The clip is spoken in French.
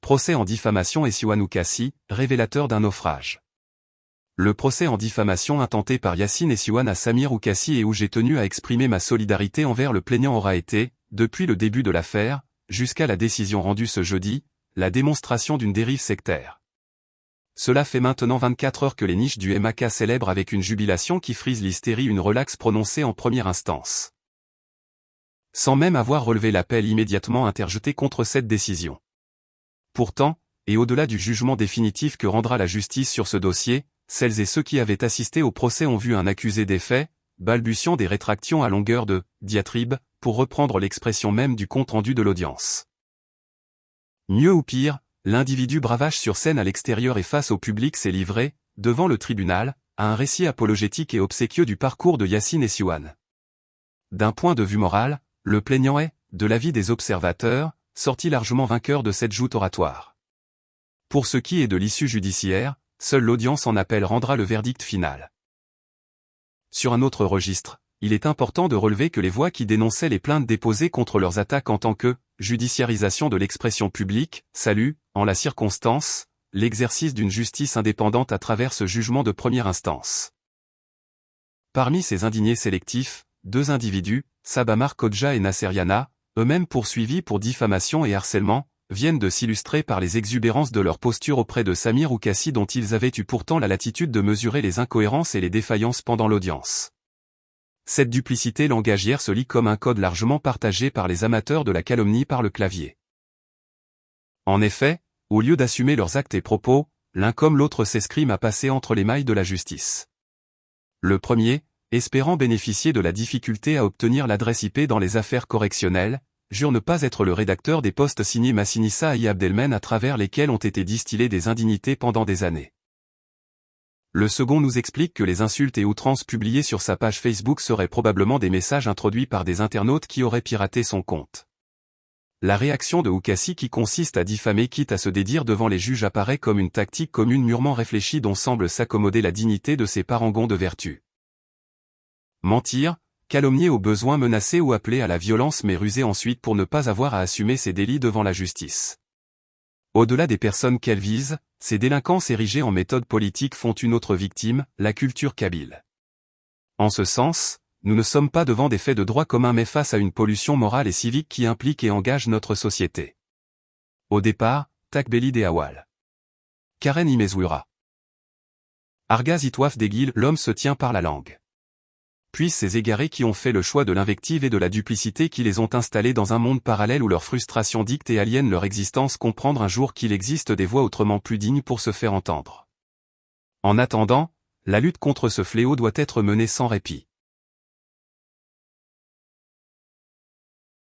Procès en diffamation et Siouane Oukassi, révélateur d'un naufrage. Le procès en diffamation intenté par Yacine et Siouane à Samir Oukassi et où j'ai tenu à exprimer ma solidarité envers le plaignant aura été, depuis le début de l'affaire, jusqu'à la décision rendue ce jeudi, la démonstration d'une dérive sectaire. Cela fait maintenant 24 heures que les niches du MAK célèbrent avec une jubilation qui frise l'hystérie une relaxe prononcée en première instance. Sans même avoir relevé l'appel immédiatement interjeté contre cette décision. Pourtant, et au-delà du jugement définitif que rendra la justice sur ce dossier, celles et ceux qui avaient assisté au procès ont vu un accusé des faits, balbutiant des rétractions à longueur de diatribe, pour reprendre l'expression même du compte-rendu de l'audience. Mieux ou pire, l'individu bravache sur scène à l'extérieur et face au public s'est livré, devant le tribunal, à un récit apologétique et obséquieux du parcours de Yacine et Siouane. D'un point de vue moral, le plaignant est, de l'avis des observateurs, sorti largement vainqueur de cette joute oratoire. Pour ce qui est de l'issue judiciaire, seule l'audience en appel rendra le verdict final. Sur un autre registre, il est important de relever que les voix qui dénonçaient les plaintes déposées contre leurs attaques en tant que judiciarisation de l'expression publique saluent, en la circonstance, l'exercice d'une justice indépendante à travers ce jugement de première instance. Parmi ces indignés sélectifs, 2 individus, Sabamar Kodja et Nasser Yana, eux-mêmes poursuivis pour diffamation et harcèlement, viennent de s'illustrer par les exubérances de leur posture auprès de Samir Oukassi dont ils avaient eu pourtant la latitude de mesurer les incohérences et les défaillances pendant l'audience. Cette duplicité langagière se lit comme un code largement partagé par les amateurs de la calomnie par le clavier. En effet, au lieu d'assumer leurs actes et propos, l'un comme l'autre s'escrime à passer entre les mailles de la justice. Le premier, espérant bénéficier de la difficulté à obtenir l'adresse IP dans les affaires correctionnelles, jure ne pas être le rédacteur des posts signés Massinissa et Abdelmen à travers lesquels ont été distillées des indignités pendant des années. Le second nous explique que les insultes et outrances publiées sur sa page Facebook seraient probablement des messages introduits par des internautes qui auraient piraté son compte. La réaction de Oukassi qui consiste à diffamer quitte à se dédire devant les juges apparaît comme une tactique commune mûrement réfléchie dont semble s'accommoder la dignité de ses parangons de vertu. Mentir, calomnier au besoin menacer ou appeler à la violence mais ruser ensuite pour ne pas avoir à assumer ses délits devant la justice. Au-delà des personnes qu'elles visent, ces délinquances érigées en méthode politique font une autre victime, la culture kabyle. En ce sens, nous ne sommes pas devant des faits de droit commun mais face à une pollution morale et civique qui implique et engage notre société. Au départ, Takbeli Deawal. Karen Imezouira. Argaz Itwaf Degil, l'homme se tient par la langue. Puis ces égarés qui ont fait le choix de l'invective et de la duplicité qui les ont installés dans un monde parallèle où leurs frustrations dictent et aliènent leur existence comprendre un jour qu'il existe des voix autrement plus dignes pour se faire entendre. En attendant, la lutte contre ce fléau doit être menée sans répit.